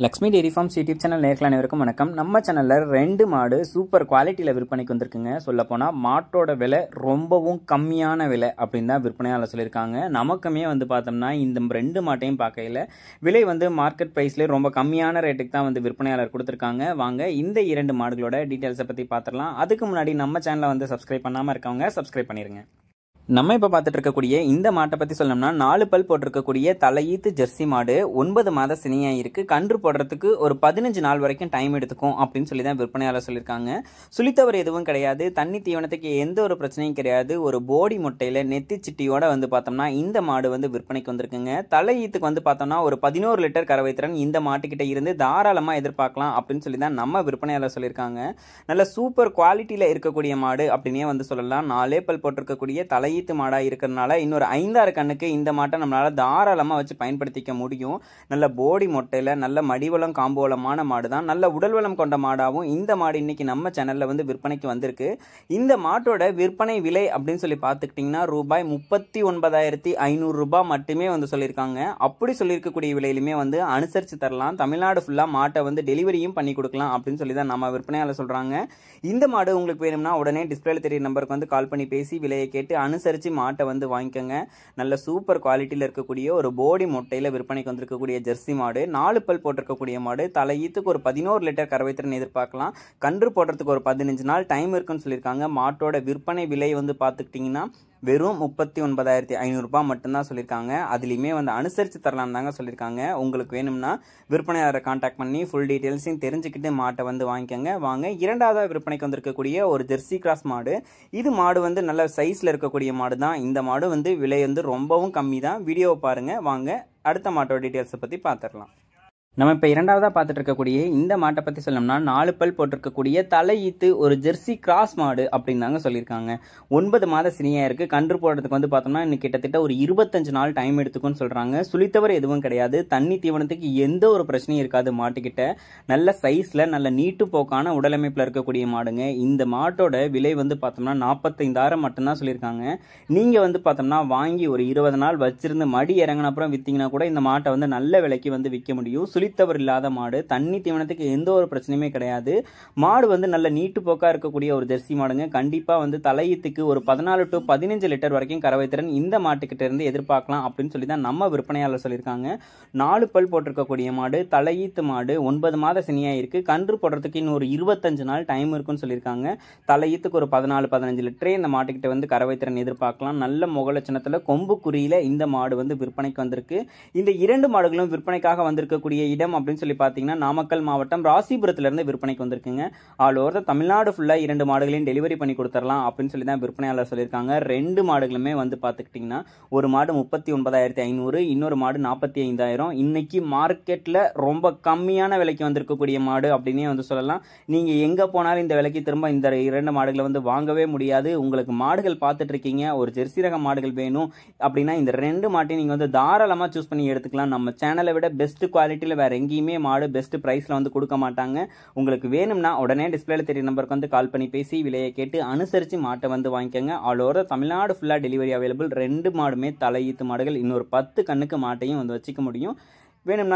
Lakshmi dairy farms YouTube channel நேயர்கள் அனைவருக்கும் வணக்கம். நம்ம சேனலில் 2 மாடு சூப்பர் குவாலிட்டியில் விற்பனைக்கு வந்திருக்குங்க. சொல்லப்போனால் மாட்டோட விலை ரொம்பவும் கம்மியான விலை அப்படின்னு தான் விற்பனையாளர் சொல்லியிருக்காங்க. நமக்குமே பார்த்தோம்னா இந்த 2 மாட்டையும் பார்க்கையில் விலை மார்க்கெட் ப்ரைஸ்லேயே ரொம்ப கம்மியான ரேட்டுக்கு தான் விற்பனையாளர் கொடுத்துருக்காங்க. வாங்க இந்த 2 மாடுகளோட டீட்டெயில்ஸை பற்றி பார்த்துடலாம். அதுக்கு முன்னாடி நம்ம சேனலை சப்ஸ்கிரைப் பண்ணாமல் இருக்கவங்க சப்ஸ்கிரைப் பண்ணிடுங்க. நம்ம இப்போ பார்த்துட்டு இருக்கக்கூடிய இந்த மாட்டை பற்றி சொல்லணும்னா 4 பல் போட்டிருக்கக்கூடிய தலையீத்து ஜெர்சி மாடு 9 மாத சினியாக இருக்குது. கன்று போடுறதுக்கு ஒரு 15 நாள் வரைக்கும் டைம் எடுத்துக்கும் அப்படின்னு சொல்லி தான் விற்பனையாளர் சொல்லியிருக்காங்க. சுழித்தவர் எதுவும் கிடையாது, தண்ணி தீவனத்துக்கு எந்த ஒரு பிரச்சனையும் கிடையாது. ஒரு போடி முட்டையில் நெத்தி சிட்டியோட பார்த்தோம்னா இந்த மாடு விற்பனைக்கு வந்திருக்குங்க. தலையீத்துக்கு பார்த்தோம்னா ஒரு 11 லிட்டர் கறவைத்திறன் இந்த மாட்டுக்கிட்ட இருந்து தாராளமாக எதிர்பார்க்கலாம் அப்படின்னு சொல்லி தான் நம்ம விற்பனையாளர் சொல்லியிருக்காங்க. நல்ல சூப்பர் குவாலிட்டியில் இருக்கக்கூடிய மாடு அப்படின்னே சொல்லலாம். 4 பல் போட்டிருக்கக்கூடிய தலையீத்து மாடா இருக்கிறதுனால இன்னொரு 5-6 கண்ணுக்கு இந்த மாட்டை நம்மளால தாராளமா வச்சு பயன்படுத்திக்க முடியும். நல்ல போடி மொட்டையில நல்ல மடிவளம் காம்போலமான மாடு தான். நல்ல உடல்வளம் கொண்ட மாடாவும் இந்த மாடு இன்னைக்கு நம்ம சேனல்ல விற்பனைக்கு வந்திருக்கு. இந்த மாட்டோட விற்பனை விலை அப்படின்னு சொல்லி பார்த்துக்கிட்டீங்கன்னா ரூபாய் 39,500 ரூபாய் மட்டுமே சொல்லியிருக்காங்க. அப்படி சொல்லியிருக்கக்கூடிய விலையிலுமே அனுசரிச்சு தரலாம். தமிழ்நாடு ஃபுல்லா மாட்டை டெலிவரியும் பண்ணி கொடுக்கலாம் அப்படின்னு சொல்லி தான் நம்ம விற்பனையாளர் சொல்றாங்க. இந்த மாடு உங்களுக்கு வேணும்னா உடனே டிஸ்பிளேல தெரிய நம்பருக்கு கால் பண்ணி பேசி விலையை கேட்டு அனுசரிச்சு மாட்டை வாங்கிக்கோங்க. நல்ல சூப்பர் குவாலிட்டியில் இருக்கக்கூடிய ஒரு போடி மொட்டையில் விற்பனைக்கு வந்திருக்கக்கூடிய ஜெர்சி மாடு, 4 பல் போட்டிருக்கக்கூடிய மாடு. தலையீத்துக்கு ஒரு 11 லிட்டர் கறவைத்திறன் எதிர்பார்க்கலாம். கன்று போடுறதுக்கு ஒரு 15 நாள் டைம் இருக்குன்னு சொல்லியிருக்காங்க. மாட்டோட விற்பனை விலை பார்த்துக்கிட்டிங்கன்னா வெறும் 39,500 ரூபாய் மட்டும்தான் சொல்லியிருக்காங்க. அதுலேயுமே அனுசரித்து தரலாம் தாங்க சொல்லியிருக்காங்க. உங்களுக்கு வேணும்னா விற்பனையாளரை கான்டாக்ட் பண்ணி ஃபுல் டீட்டெயில்ஸையும் தெரிஞ்சுக்கிட்டு மாட்டை வாங்கிக்கோங்க. வாங்க இரண்டாவதாக விற்பனைக்கு வந்திருக்கக்கூடிய ஒரு ஜெர்சி கிராஸ் மாடு. இது மாடு நல்ல சைஸில் இருக்கக்கூடிய மாடு தான். இந்த மாடு விலை ரொம்பவும் கம்மி தான். வீடியோவை பாருங்கள். வாங்க அடுத்த மாட்டோட டீட்டெயில்ஸை பற்றி பார்த்துடலாம். நம்ம இப்போ இரண்டாவதாக பார்த்துட்டு இருக்கக்கூடிய இந்த மாட்டை பற்றி சொல்லணும்னா 4 பல் போட்டிருக்கக்கூடிய தலையீத்து ஒரு ஜெர்சி கிராஸ் மாடு அப்படின்னு தாங்க சொல்லியிருக்காங்க. 9 மாத சினியாக இருக்குது. கன்று போடுறதுக்கு பார்த்தோம்னா இன்னைக்கு கிட்டத்தட்ட ஒரு 25 நாள் டைம் எடுத்துக்குன்னு சொல்கிறாங்க. சுழித்தவர் எதுவும் கிடையாது, தண்ணி தீவனத்துக்கு எந்த ஒரு பிரச்சனையும் இருக்காது. மாட்டுக்கிட்ட நல்ல சைஸில் நல்ல நீட்டு போக்கான உடலமைப்பில் இருக்கக்கூடிய மாடுங்க. இந்த மாட்டோட விலை பார்த்தோம்னா 45,000 மட்டும்தான் சொல்லியிருக்காங்க. நீங்கள் பார்த்தோம்னா வாங்கி ஒரு 20 நாள் வச்சிருந்து மடி இறங்கின அப்புறம் விற்றீங்கன்னா கூட இந்த மாட்டை நல்ல விலைக்கு விற்க முடியும். சுழித்தவர் இல்லாத மாடு, தண்ணி தீவனத்துக்கு எந்த ஒரு பிரச்சனையுமே கிடையாது. மாடு நல்ல நீட்டு போக்கா இருக்கக்கூடிய ஒரு ஜெர்சி மாடுங்க. கண்டிப்பா தலையீத்துக்கு ஒரு 14 to 15 லிட்டர் வரைக்கும் கறவைத்திறன் இந்த மாட்டுக்கிட்ட இருந்து எதிர்பார்க்கலாம் அப்படின்னு சொல்லி தான் நம்ம விற்பனையாளர் சொல்லியிருக்காங்க. 4 பல் போட்டிருக்கக்கூடிய மாடு, தலையீத்து மாடு, 9 மாத சினியா இருக்கு. கன்று போடுறதுக்கு இன்னும் ஒரு 25 நாள் டைம் இருக்குன்னு சொல்லியிருக்காங்க. தலையீத்துக்கு ஒரு 14-15 லிட்டரே இந்த மாட்டுக்கிட்ட கறவைத்திறன் எதிர்பார்க்கலாம். நல்ல முகலட்சணத்துல கொம்பு குறியில இந்த மாடு விற்பனைக்கு வந்திருக்கு. இந்த 2 மாடுகளும் விற்பனைக்காக வந்திருக்கக்கூடிய இடம் அப்படின்னு சொல்லி பார்த்தீங்கன்னா நாமக்கல் மாவட்டம் ராசிபுரத்துல இருந்து விற்பனைக்கு வந்திருக்குங்க. ஆல் ஓவர் தமிழ்நாடு ஃபுல்லா 2 மாடுகளையும் டெலிவரி பண்ணி கொடுத்துடலாம் அப்படின்னு சொல்லி தான் விற்பனையாளர் சொல்லியிருக்காங்க. 2 மாடுகளுமே பார்த்துக்கிட்டிங்கன்னா ஒரு மாடு 39,500, இன்னொரு மாடு 45,000. இன்னைக்கு மார்க்கெட்ல ரொம்ப கம்மியான விலைக்கு வந்திருக்கக்கூடிய மாடு அப்படின்னே சொல்லலாம். நீங்க எங்க போனாலும் இந்த விலைக்கு திரும்ப இந்த 2 மாடுகளை வாங்கவே முடியாது. உங்களுக்கு மாடுகள் பார்த்துட்டு இருக்கீங்க, ஒரு ஜெர்சி ரக மாடுகள் வேணும் அப்படின்னா இந்த 2 மாட்டையும் நீங்க தாராளமா சூஸ் பண்ணி எடுத்துக்கலாம். நம்ம சேனலை விட பெஸ்ட் குவாலிட்டியில் வேற எங்கேயுமே மாடு பெஸ்ட் பிரைஸ்ல கொடுக்க மாட்டாங்க. உங்களுக்கு வேணும்னா உடனே டிஸ்பிளேல தெரிய நம்பருக்கு கால் பண்ணி பேசி விலையை கேட்டு அனுசரிச்சு மாட்டை வாங்கிக்கோங்க. ஆல் ஓவர் தமிழ்நாடு ஃபுல்லா டெலிவரி அவைலபிள். 2 மாடுமே தலையீத்து மாடுகள். இன்னொரு 10 கண்ணுக்கு மாட்டையும் வச்சுக்க முடியும். வேணும்னா